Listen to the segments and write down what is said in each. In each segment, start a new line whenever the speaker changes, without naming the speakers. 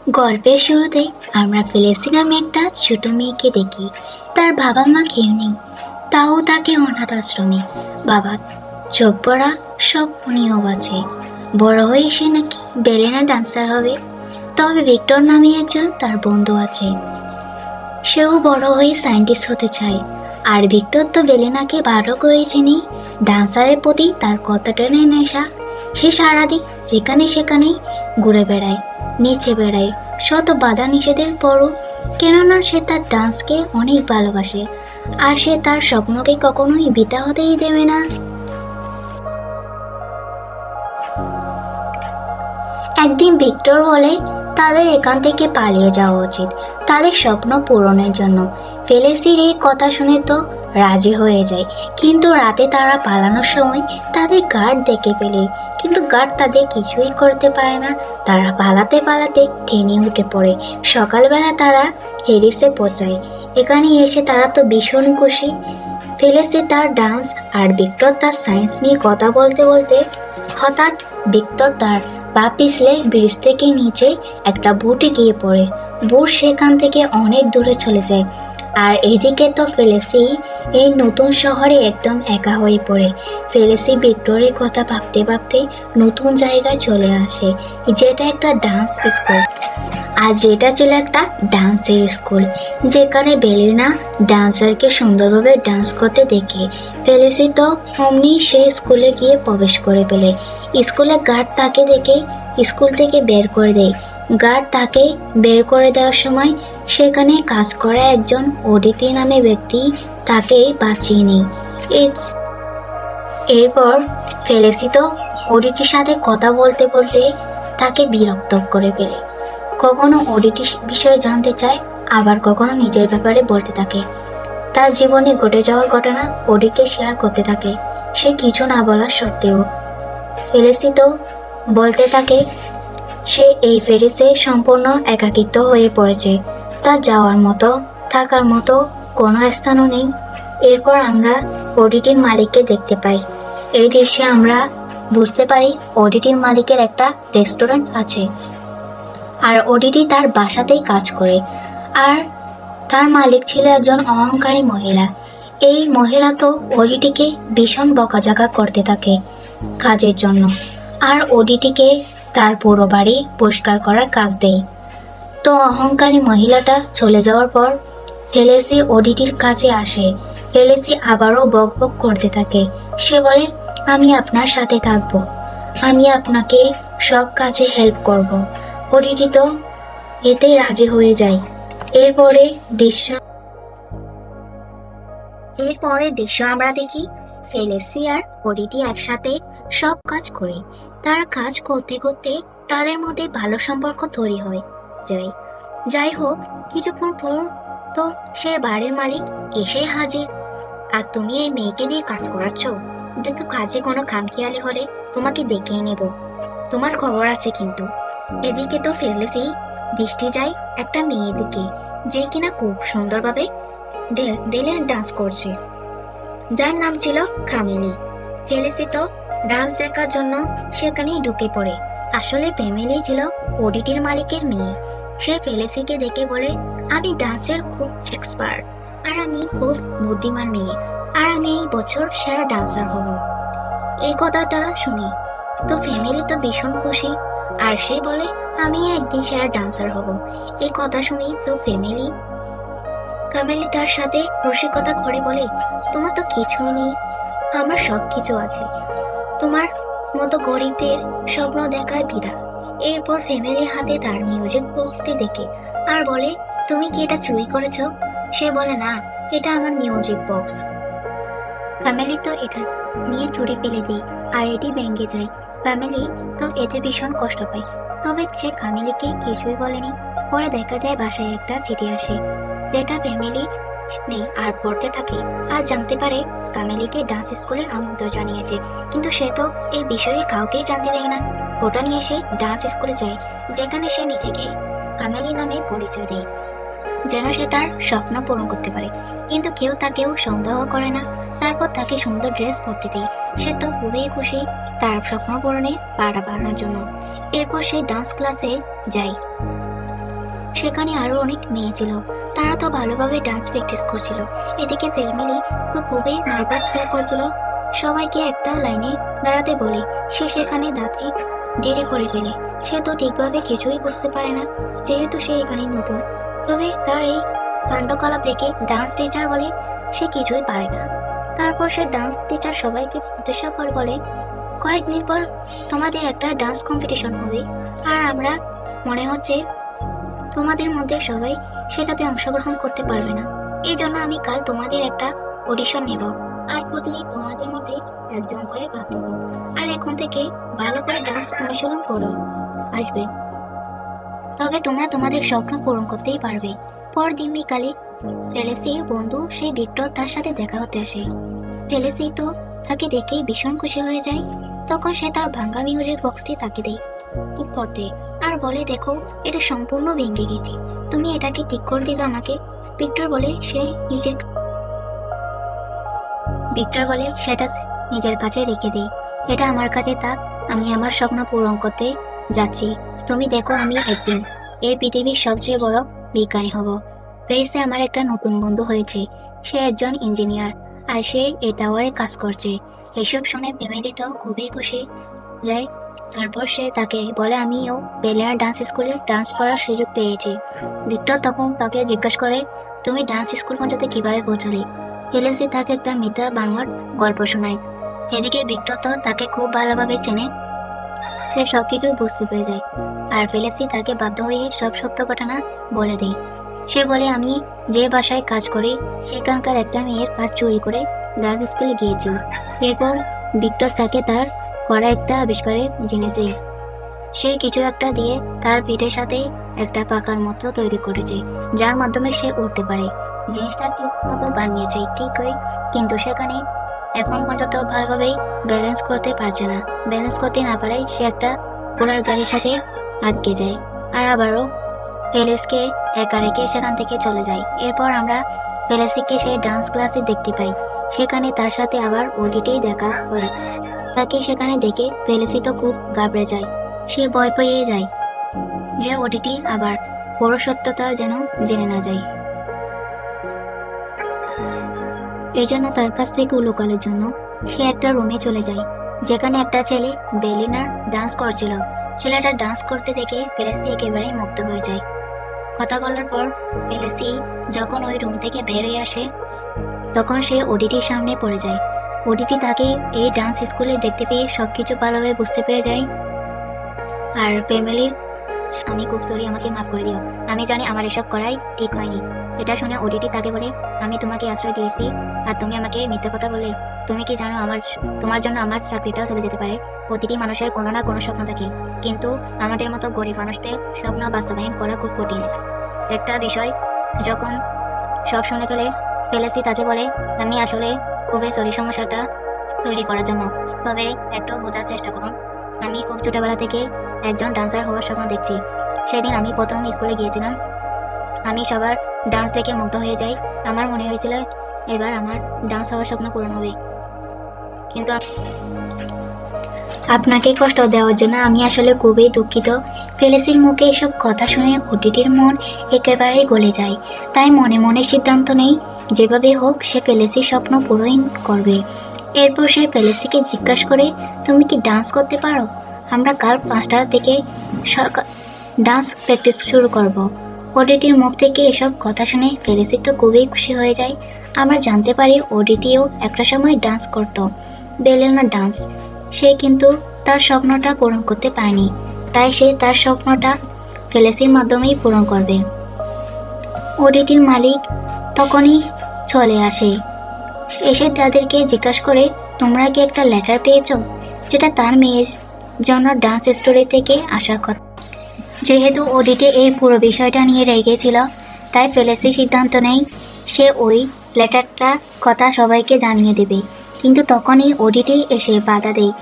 গল্পের শুরুতেই আমরা ফেলেসি নামে একটা ছোট মেয়েকে দেখি। তার বাবা মা কেউ নেই, তাও তাকে অনাথ আশ্রমে বাবা চোখ পড়া সব নিয়োগ আছে। বড় হয়ে সে নাকি বেলেনা ডান্সার হবে। তবে ভিক্টর নামে একজন তার বন্ধু আছে, সেও বড় হয়ে সায়েন্টিস্ট হতে চায়। আর ভিক্টর তো বেলেনাকে ভালো করেই চেনে। ডান্সারের প্রতি তার কতটা নেশা, সে সারাদিন যেখানে সেখানেই ঘুরে বেড়ায়, নেচে বেড়ায় শত বাধা নিষেধের পরও, কেননা সে তার ডান্সকে অনেক ভালোবাসে আর সে তার স্বপ্নকে কখনোই বৃথা হতেই দেবে না। একদিন ভিক্টর বলে তাদের এখান থেকে পালিয়ে যাওয়া উচিত, তাদের স্বপ্ন পূরণের জন্য। ফেলেসির এই কথা শুনে তো রাজি হয়ে যায়, কিন্তু রাতে তারা পালানোর সময় তাদের গার্ড দেখে ফেলে। কিন্তু গার্ড তাদের কিছুই করতে পারে না, তারা পালাতে পালাতে ট্রেনে উঠে পড়ে। সকালবেলা তারা হ্যারিসে পৌঁছায়। এখানে এসে তারা তো ভীষণ খুশি। ফেলেসি তার ডান্স আর ভিক্টর তার সায়েন্স নিয়ে কথা বলতে বলতে হঠাৎ ভিক্টর তার পা পিছলে ব্রিজ থেকে নিচে একটা বুটে গিয়ে পড়ে। বুট সেখান থেকে অনেক দূরে চলে যায়। আর এদিকে তো ফেলেসি এই নতুন শহরে একদম একা হয়ে পড়ে। ফেলেসি ভিক্টরের কথা ভাবতে ভাবতে নতুন জায়গায় চলে আসে, যেটা একটা ডান্স স্কুল। আর যেটা ছিল একটা ডান্সের স্কুল, যেখানে বেলেনা ডান্সারকে সুন্দরভাবে ডান্স করতে দেখে ফেলেসি তো অমনি সেই স্কুলে গিয়ে প্রবেশ করে ফেলে। স্কুলে গার্ড তাকে দেখে স্কুল থেকে বের করে দেয়। গার্ড তাকে বের করে দেওয়ার সময় সেখানে কাজ করা একজন ওডিটি নামে ব্যক্তি তাকে বাঁচিয়ে নেয়। এরপর ফেলেসি তো ওডিটির সাথে কথা বলতে বলতে তাকে বিরক্ত করে ফেলে। কখনো ওডিটি বিষয়ে জানতে চায়, আবার কখনো নিজের ব্যাপারে বলতে থাকে। তার জীবনে ঘটে যাওয়া ঘটনা ওডিকে শেয়ার করতে থাকে। সে কিছু না বলার সত্ত্বেও ফেলেসি তো বলতে থাকে সে এই ফেরিসে সম্পূর্ণ একাকিত্ব হয়ে পড়েছে, তার যাওয়ার মতো থাকার মতো কোনো স্থানও নেই। এরপর আমরা ওডিটির মালিককে দেখতে পাই। এই দৃশ্যে আমরা বুঝতে পারি ওডিটির মালিকের একটা রেস্টুরেন্ট আছে, আর ওডিটি তার বাসাতেই কাজ করে। আর তার মালিক ছিল একজন অহংকারী মহিলা। এই মহিলা তো ওডিটিকে ভীষণ বকাঝকা করতে থাকে কাজের জন্য, আর ওডিটিকে তার পুরো বাড়ি পরিষ্কার করার কাজ দেয়। তো অহংকারী মহিলাটা চলে যাওয়ার পর ফেলেসি ওডিটির কাছে আসে। ফেলেসি আবারও বক বক করতে থাকে। সে বলে, আমি আপনার সাথে থাকবো, আমি আপনাকে সব কাজে হেল্প করব। ওডিটি তো এতে রাজি হয়ে যায়। এরপরে দৃশ্য আমরা দেখি ফেলেসি আর ওডিটি একসাথে সব কাজ করে। তারা কাজ করতে করতে তাদের মধ্যে ভালো সম্পর্ক তৈরি হয়ে যায়। যাই হোক, কিছুক্ষণ পর তো সে বাড়ির মালিক এসে হাজির। আর তুমি এই মেয়েকে দিয়ে কাজ করাচ্ছ, দেখো কাজে কোনো খামখেয়ালি হলে তোমাকে দেখিয়ে নেব, তোমার খবর আছে কিন্তু। এদিকে তো ফেলেসি দৃষ্টি যায় একটা মেয়ের দিকে, যে কিনা খুব সুন্দরভাবে বেলের ডান্স করছে, যার নাম ছিল কামিনী। ফেলেসি তো ডান্স দেখার জন্য সেখানেই ঢুকে পড়ে। আসলে ফ্যামিলি ছিল ওডিটির মালিকের মেয়ে। সে ফেলেসিকে দেখে বলে, আমি ডান্সের খুব এক্সপার্ট, আর আমি খুব বুদ্ধিমান মেয়ে, আর আমি এই বছর সেরা ডান্সার হব। এই কথাটা শুনি তো ফ্যামিলি তো ভীষণ খুশি, আর সে বলে আমি একদিন সেরা ডান্সার হব। এই কথা শুনি তো কামেলি তার সাথে রসিকতা করে বলে, তোমার তো কিছুই নেই, আমার সব কিছু আছে, তোমার মতো গরিবদের স্বপ্ন দেখার বিধা। এরপর ফ্যামিলি হাতে তার মিউজিক বক্সটি দেখে আর বলে, তুমি কি এটা চুরি করেছো? সে বলে, না, এটা আমার মিউজিক বক্স। ফ্যামিলি তো এটা নিয়ে চুরি ফেলে দেয়, আর এটি ভেঙে যায়। ফ্যামিলি তো এতে ভীষণ কষ্ট পায়, তবে সে কামিলিকে কিছুই বলেনি। পরে দেখা যায় বাসায় একটা চিঠি আসে, যেটা ফ্যামিলি নেই আর পড়তে থাকে, আর জানতে পারে কামিলিকে ডান্স স্কুলে আমন্ত্রণ জানিয়েছে। কিন্তু সে তো এই বিষয়ে কাউকেই জানতে দেয় না। ওটা নিয়ে সে ডান্স স্কুলে যায়, যেখানে সে নিজেকে কামিলি নামে পরিচয় দেয়, যেন সে তার স্বপ্ন পূরণ করতে পারে। কিন্তু কেউ তাকেও সন্দেহ করে না। তারপর তাকে সুন্দর ড্রেস পরতে দেয়। সে তো খুবই খুশি তার স্বপ্ন পূরণে বাড়ানোর জন্য। এরপর সে ডান্স ক্লাসে যায়। সেখানে আরো অনেক মেয়ে ছিল, তারা তো ভালোভাবে ডান্স প্র্যাকটিস করছিল। এদিকে ফ্যামিলি তো খুবই নার্ভাস ফিল করছিল, সবাইকে একটা লাইনে দাঁড়াতে বলে সে সেখানে দাঁড়িয়ে দেরি করে ফেলে। সে তো ঠিকভাবে কিছুই বুঝতে পারে না, যেহেতু সে এখানে নতুন। তবে তার এই কাণ্ডকলাপ দেখে ডান্স টিচার বলে সে কিছুই পারে না। তারপর সে ডান্স টিচার সবাইকে উদ্দেশ্য করে বলে, কয়েকদিন পর তোমাদের একটা ডান্স কম্পিটিশন হবে, আর আমরা মনে হচ্ছে তোমাদের মধ্যে সবাই সেটাতে অংশগ্রহণ করতে পারবে না। এই জন্য আমি কাল তোমাদের একটা অডিশন নেব, আর প্রতিদিন তোমাদের মধ্যে একজন করে ভাগ নেব। আর এখন থেকে ভালো করে ডান্স অনুশীলন করো, আসবে, তবে তোমরা তোমাদের স্বপ্ন পূরণ করতেই পারবে। পরদিন বিকালে ফেলেসির বন্ধু সেই ভিক্টর তার সাথে দেখা হতে আসে। ফেলেসি তো তাকে দেখেই ভীষণ খুশি হয়ে যায়। তখন সে তার ভাঙ্গা মিউজিক বক্সটি তাকে দেয় ঠিক করতে, আর বলে, দেখো এটা সম্পূর্ণ ভেঙে গেছে, তুমি এটাকে ঠিক করে দিবে আমাকে। ভিক্টর বলে সেটা নিজের কাছে রেখে দিই, এটা আমার কাছে থাক, আমি আমার স্বপ্ন পূরণ করতে যাচ্ছি। তুমি দেখো আমি একদিন এই পৃথিবীর সবচেয়ে বড় বিজ্ঞানী হব। প্রেসে আমার একটা নতুন বন্ধু হয়েছে, সে একজন ইঞ্জিনিয়ার, আর সে এই টাওয়ারে কাজ করছে। এসব শুনে ফ্যামিলি তো খুবই খুশি যায়। তারপর সে তাকে বলে, আমিও বেলেনা ডান্স স্কুলে ডান্স করার সুযোগ পেয়েছি। ভিক্টর তখন তাকে জিজ্ঞাসা করে, তুমি ডান্স স্কুল পর্যন্ত কিভাবে পৌঁছালে? ফেলেসি তাকে একটা মিথ্যা বানোয়ার গল্প শোনায়। এদিকে ভিক্টর তো তাকে খুব ভালোভাবে চেনে, সে সবকিছুই বুঝতে পেরে যায়। আর ফেলেসি তাকে বাধ্য হয়ে সব সত্য ঘটনা বলে দেয়। সে বলে, আমি যে বাসায় কাজ করি সেখানকার একটা মেয়ের কার্ড চুরি করে ডান্স স্কুলে গিয়েছিল। এরপর ভিক্টর তাকে তার করা একটা আবিষ্কারের জিনিস দেয়। সে কিছু একটা দিয়ে তার পিঠের সাথে একটা পাকার মতো তৈরি করেছে, যার মাধ্যমে সে উঠতে পারে। জিনিসটা ঠিক মতো বানিয়েছে ঠিকই, কিন্তু সেখানে এখন পর্যন্ত ভালোভাবে ব্যালেন্স করতে পারছে না। ব্যালেন্স করতে না পারায় সে একটা ঘোড়ার গাড়ির সাথে আটকে যায়, আর আবারও ফেলেসকে একা রেখে সেখান থেকে চলে যায়। এরপর আমরা ফেলেসিকে সেই ডান্স ক্লাসে দেখতে পাই, সেখানে তার সাথে আবার ওডিটি দেখা হয়। তাকে সেখানে দেখে ফেলেসি তো খুব ঘাবড়ে যায়, সে ভয় পেয়ে যায় যে ওডিটি আবার পুরো সত্যটা যেন জেনে না যায়। এই জন্য তার কাছ থেকে লুকানোর জন্য সে একটা রুমে চলে যায়, যেখানে একটা ছেলে বেলিনার ডান্স করছিল। ছেলেটা ডান্স করতে দেখে ফেলেসি একেবারেই মুগ্ধ হয়ে যায়। কথা বলার পর ফেলেসি যখন ওই রুম থেকে বের হয়ে আসে, তখন সে ওডিটির সামনে পড়ে যায়। ওডিটি তাকে এই ডান্স স্কুলে দেখতে পেয়ে সবকিছু ভালোভাবে বুঝতে পেরে যায়। আর ফ্যামিলির, আমি খুব সরি, আমাকে মাফ করে দিও, আমি জানি আমার এসব করাই ঠিক হয়নি। এটা শুনে ওডিটি তাকে বলে, আমি তোমাকে আশ্রয় দিয়েছি আর তুমি আমাকে মিথ্যা কথা বলে। তুমি কি জানো তোমার জন্য আমার চাকরিটাও চলে যেতে পারে। প্রতিটি মানুষের কোনো না কোনো স্বপ্ন থাকে, কিন্তু আমাদের মতো গরিব মানুষদের স্বপ্ন বাস্তবায়ন করা খুব কঠিন একটা বিষয়। যখন সব শুনে ফেলেছি তাকে বলে, আমি আসলে খুবই সরি সমস্যাটা তৈরি করার জন্য, তবে একটু বোঝার চেষ্টা করুন। আমি খুব ছোটবেলা থেকে একজন ডান্সার হওয়ার স্বপ্ন দেখছি। সেদিন আমি প্রথম স্কুলে গিয়েছিলাম, আমি সবার ডান্স দেখে মুগ্ধ হয়ে যাই। আমার মনে হয়েছিল এবার আমার ডান্স হওয়ার স্বপ্ন পূরণ হবে, কিন্তু আপনাকে কষ্ট দেওয়ার জন্য আমি আসলে খুবই দুঃখিত। ফেলেসির মুখে এসব কথা শুনে ওটিটির মন একেবারেই গলে যায়। তাই মনে মনে সিদ্ধান্ত নেই যেভাবে হোক সে ফেলেসির স্বপ্ন পূরণ করবে। এরপর সে ফেলেসিকে জিজ্ঞাসা করে, তুমি কি ডান্স করতে পারো? আমরা কাল 5টা থেকে ডান্স প্র্যাকটিস শুরু করব। ওডিটির মুখ থেকে এসব কথা শুনে ফেলেসি তো খুবই খুশি হয়ে যায়। আমরা জানতে পারি ওডিটিও একটা সময় ডান্স করত, বেলেনা ডান্স। সে কিন্তু তার স্বপ্নটা পূরণ করতে পারেনি, তাই সে তার স্বপ্নটা ফেলেসির মাধ্যমেই পূরণ করবে। ওডিটির মালিক তখনই চলে আসে, এসে তাদেরকে জিজ্ঞাসা করে, তোমরা কি একটা লেটার পেয়েছো যেটা তার মেয়ের জন্য ডান্স স্টোরি থেকে আসার কথা? যেহেতু ওডিটি এই পুরো বিষয়টা নিয়ে রেগেছিল, তাই ফেলেসি সিদ্ধান্ত নেয় সে ওই লেটারটা কথা সবাইকে জানিয়ে দেবে। কিন্তু তখনই ওডিটি এসে বাধা দেয়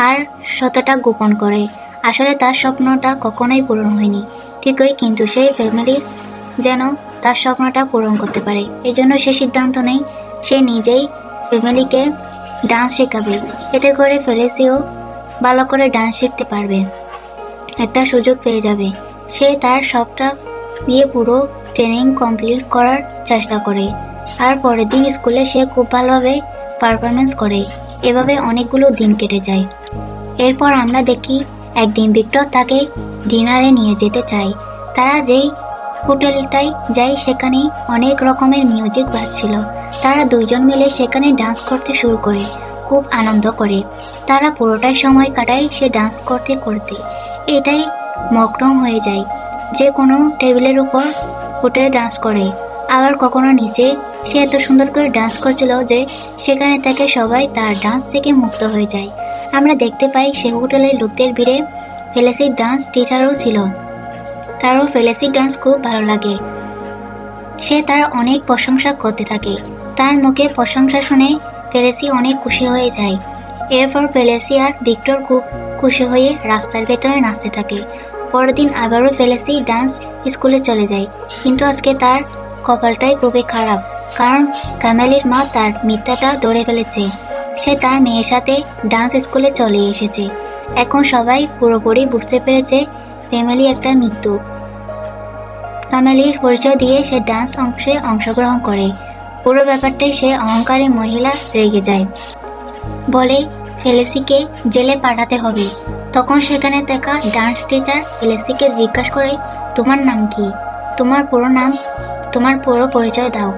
আর সত্যটা গোপন করে। আসলে তার স্বপ্নটা কখনোই পূরণ হয়নি ঠিকই, কিন্তু সেই ফ্যামিলির যেন তার স্বপ্নটা পূরণ করতে পারে। এই জন্য সে সিদ্ধান্ত নেয় সে নিজেই ফ্যামিলিকে ডান্স শেখাবে, এতে করে ফেলেসিও ভালো করে ডান্স শিখতে পারবে, একটা সুযোগ পেয়ে যাবে। সে তার দিয়ে পুরো ট্রেনিং কমপ্লিট করার চেষ্টা করে। আর পরের দিন স্কুলে সে খুব ভালোভাবে পারফরমেন্স করে। এভাবে অনেকগুলো দিন কেটে যায়। এরপর আমরা দেখি একদিন ভিক্টর তাকে ডিনারে নিয়ে যেতে চায়। তারা যেই হোটেলটায় যায় সেখানে অনেক রকমের মিউজিক বাজছিল। তারা দুইজন মিলে সেখানে ডান্স করতে শুরু করে, খুব আনন্দ করে। তারা পুরোটাই সময় কাটায় সে ডান্স করতে করতে। এটাই মগ্ন হয়ে যায়। যে কোনো টেবিলের উপর উঠে ডান্স করে, আবার কখনো নিচে। সে এত সুন্দর করে ডান্স করছিল যে সেখানে থেকে সবাই তার ডান্স থেকে মুক্ত হয়ে যায়। আমরা দেখতে পাই সে হোটেলের লোকদের ভিড়ে ফেলেসির ডান্স টিচারও ছিল। তারও ফেলেসির ডান্স খুব ভালো লাগে। সে তার অনেক প্রশংসা করতে থাকে। তার মুখে প্রশংসা শুনে ফেলেসি অনেক খুশি হয়ে যায়। এরপর ফেলেসি আর ভিক্টর খুব খুশি হয়ে রাস্তার ভেতরে নাচতে থাকে। পরের দিন আবারও ফেলেসি ডান্স স্কুলে চলে যায়, কিন্তু আজকে তার কপালটাই খুবই খারাপ, কারণ কামেলির মা তার মিথ্যাটা ধরে ফেলেছে। সে তার মেয়ের সাথে ডান্স স্কুলে চলে এসেছে। এখন সবাই পুরোপুরি বুঝতে পেরেছে ফ্যামিলি একটা মৃত্যু। কামেলির পরিচয় দিয়ে সে ডান্স অংশে অংশগ্রহণ করে। পুরো ব্যাপারটাই সে অহংকারী মহিলা রেগে যায়, বলে ফেলেসিকে জেলে পাঠাতে হবে। তখন সেখানে দেখা ডান্স টিচার ফেলেসিকে জিজ্ঞাসা করে, তোমার নাম কি? তোমার পুরো নাম, তোমার পুরো পরিচয় দাও।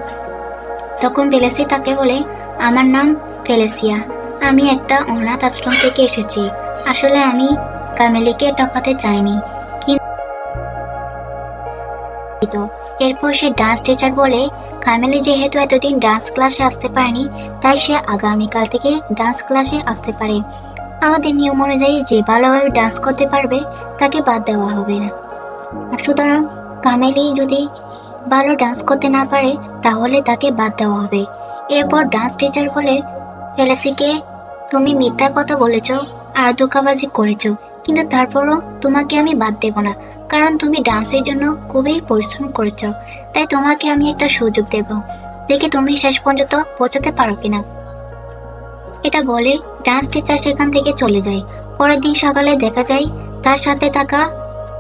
তখন ফেলেসি তাকে বলে, আমার নাম ফেলেসিয়া। আমি একটা অনাথ আশ্রম থেকে এসেছি। আসলে আমি কামেলিকে ঠকাতে চাইনি। কিন্তু এরপর সে ডান্স টিচার বলে, কামেলি যেহেতু এতদিন ডান্স ক্লাসে আসতে পারেনি, তাই সে আগামীকাল থেকে ডান্স ক্লাসে আসতে পারে। আমাদের নিয়ম অনুযায়ী যে ভালোভাবে ডান্স করতে পারবে তাকে বাদ দেওয়া হবে না। সুতরাং কামেলি যদি ভালো ডান্স করতে না পারে তাহলে তাকে বাদ দেওয়া হবে। এরপর ডান্স টিচার বলে, ফেলেসিকে তুমি মিথ্যা কথা বলেছ আর ধোঁকাবাজি করেছ, কিন্তু তারপরও তোমাকে আমি বাদ দেব না, কারণ তুমি ডান্সের জন্য খুবই পরিশ্রম করেছ। তাই তোমাকে আমি একটা সুযোগ দেব, দেখে তুমি শেষ পর্যন্ত পৌঁছাতে পারো কিনা। এটা বলে ডান্স টিচার সেখান থেকে চলে যায়। পরের দিন সকালে দেখা যায় তার সাথে থাকা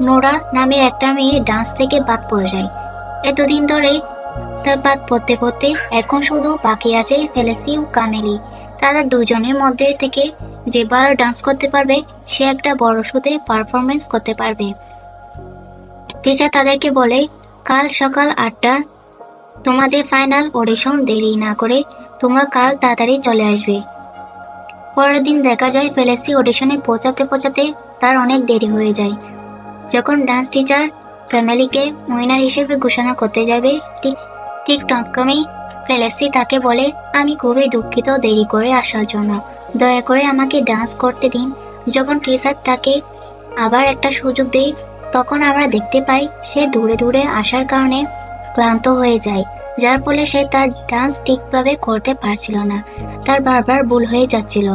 নোরা নামের একটা মেয়ে ডান্স থেকে বাদ পড়ে যায়। এতদিন ধরে তার বাদ পড়তে পড়তে এখন শুধু বাকি আছে ফেলেসি ও কামেলি। তাদের দুজনের মধ্যে থেকে যে ভালো ডান্স করতে পারবে সে একটা বড় শোতে পারফরমেন্স করতে পারবে। টিচার তাদেরকে বলে, কাল সকাল 8টা তোমাদের ফাইনাল অডিশন, দেরি না করে তোমরা কাল তাড়াতাড়ি চলে আসবে। পরের দিন দেখা যায় ফেলেসি অডিশনে পৌঁছাতে পৌঁছাতে তার অনেক দেরি হয়ে যায়। যখন ডান্স টিচার কামেলিকে উইনার হিসেবে ঘোষণা করতে যাবে, ঠিক তখনই ফেলেসি তাকে বলে, আমি খুবই দুঃখিত দেরি করে আসার জন্য, দয়া করে আমাকে ডান্স করতে দিন। যখন টিচার তাকে আবার একটা সুযোগ দেয় তখন আমরা দেখতে পাই সে দূরে দূরে আসার কারণে ক্লান্ত হয়ে যায়, যার ফলে সে তার ডান্স ঠিকভাবে করতে পারছিল না। তার বারবার ভুল হয়ে যাচ্ছিল।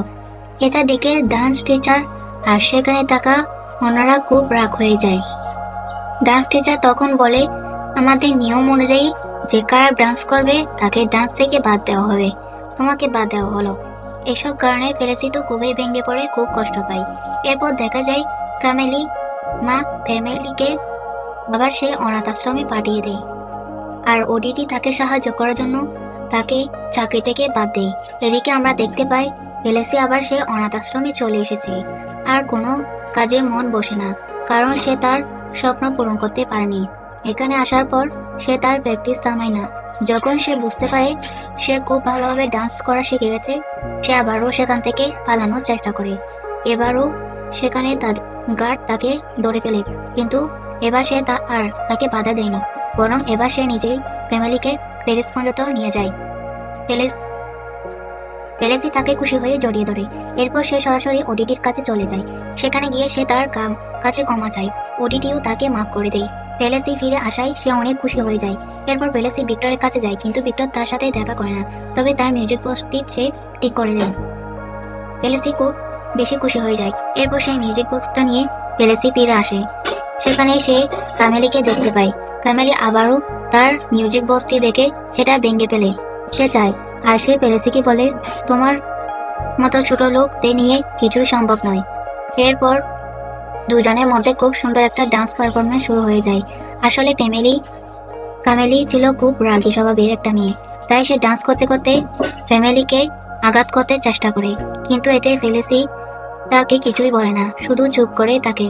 এটা দেখে ডান্স টিচার আর সেখানে থাকা অন্যরা খুব রাগ হয়ে যায়। ডান্স টিচার তখন বলে, আমাদের নিয়ম অনুযায়ী যে খারাপ ডান্স করবে তাকে ডান্স থেকে বাদ দেওয়া হবে, তোমাকে বাদ দেওয়া হলো। এসব কারণে ফেলেসি তো খুবই ভেঙে পড়ে, খুব কষ্ট পায়। এরপর দেখা যায় কামেলি মা ফ্যামিলিকে আবার সে অনাথ আশ্রমে পাঠিয়ে দেয়, আর ওডিটি তাকে সাহায্য করার জন্য তাকে চাকরি থেকে বাদ দেয়। এদিকে আমরা দেখতে পাই ফেলেসি আবার সে অনাথ আশ্রমে চলে এসেছে। আর কোনো কাজে মন বসে না, কারণ সে তার স্বপ্ন পূরণ করতে পারেনি। এখানে আসার পর সে তার প্র্যাকটিস থামায় না। যখন সে বুঝতে পারে সে খুব ভালোভাবে ডান্স করা শিখে গেছে, সে আবারও সেখান থেকে পালানোর চেষ্টা করে। এবারও সেখানে গার্ড তাকে ধরে ফেলে, কিন্তু এবার সে তাকে বাধা দেয়নি, বরং এবার সে নিজেই ফ্যামিলিকে প্যারিস পর্যন্ত নিয়ে যায়। ফেলেসি তাকে খুশি হয়ে জড়িয়ে ধরে। এরপর সে সরাসরি ওডিটির কাছে চলে যায়। সেখানে গিয়ে সে তার কাছে ক্ষমা চায়। ওডিটিও তাকে মাফ করে দেয়। ফেলেসি ফিরে আসায় সে অনেক খুশি হয়ে যায়। এরপর ফেলেসি ভিক্টরের কাছে যায়, কিন্তু ভিক্টর তার সাথে দেখা করে না, তবে তার মিউজিক বক্সটি সে ঠিক করে দেয়। ফেলেসি খুব বেশি খুশি হয়ে যায়। এরপর সেই মিউজিক বক্সটা নিয়ে ফেলেসি ফিরে আসে। সেখানে সে কামেলিকে দেখতে পায়। কামেলি আবারও তার মিউজিক বক্সটি দেখে সেটা ভেঙে ফেলে। সে চায়, আর সে ফেলেসিকে বলে, তোমার মতো ছোট লোকদের নিয়ে কিছুই সম্ভব নয়। এরপর দুজনের মধ্যে খুব সুন্দর একটা ডান্স পারফরমেন্স শুরু হয়ে যায়। আসলে কামেলি ছিল খুব রাগী স্বভাবের একটা মেয়ে, তাই সে ডান্স করতে করতে ফ্যামিলিকে আঘাত করতে চেষ্টা করে। কিন্তু এতে ফেলেসি তাকে কিছুই বলে না, শুধু চুপ করে থাকে।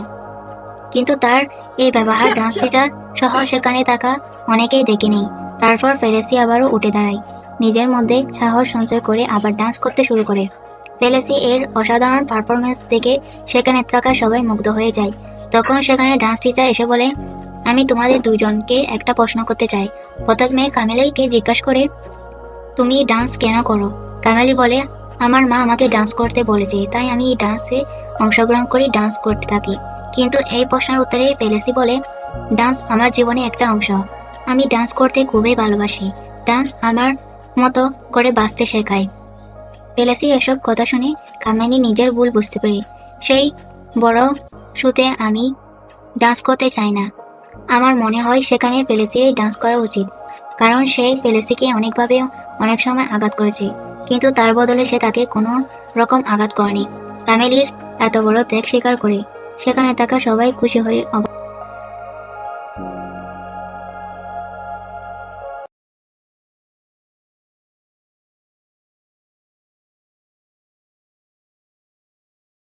কিন্তু তার এই ব্যবহার ডান্স টিচার সহ সেখানে থাকা অনেকেই দেখে নেই। তারপর ফেলেসি আবারও উঠে দাঁড়ায়, নিজের মধ্যে সাহস সঞ্চয় করে আবার ডান্স করতে শুরু করে। ফেলেসি এর অসাধারণ পারফরমেন্স দেখে সেখানে থাকা সবাই মুগ্ধ হয়ে যায়। তখন সেখানে ডান্স টিচার এসে বলে, আমি তোমাদের দুজনকে একটা প্রশ্ন করতে চাই। প্রথমে কামেলিকে জিজ্ঞাসা করে, তুমি ডান্স কেন করো? কামেলি বলে, আমার মা আমাকে ডান্স করতে বলেছে, তাই আমি এই ডান্সে অংশগ্রহণ করে ডান্স করতে থাকি। কিন্তু এই প্রশ্নের উত্তরে ফেলেসি বলে, ডান্স আমার জীবনে একটা অংশ। আমি ডান্স করতে খুবই ভালোবাসি। ডান্স আমার মতো করে বাঁচতে শেখায়। ফেলেসি এসব কথা শুনে কামিনী নিজের ভুল বুঝতে পারে। সেই বড় শুতে আমি ডান্স করতে চাই না। আমার মনে হয় সেখানে ফেলেসির ডান্স করা উচিত, কারণ সে ফেলেসিকে অনেকভাবে অনেক সময় আঘাত করেছে, কিন্তু তার বদলে সে তাকে কোনো রকম আঘাত করেনি। কামেলির এত বড় ত্যাগ স্বীকার করে সেখানে থাকা সবাই খুশি হয়ে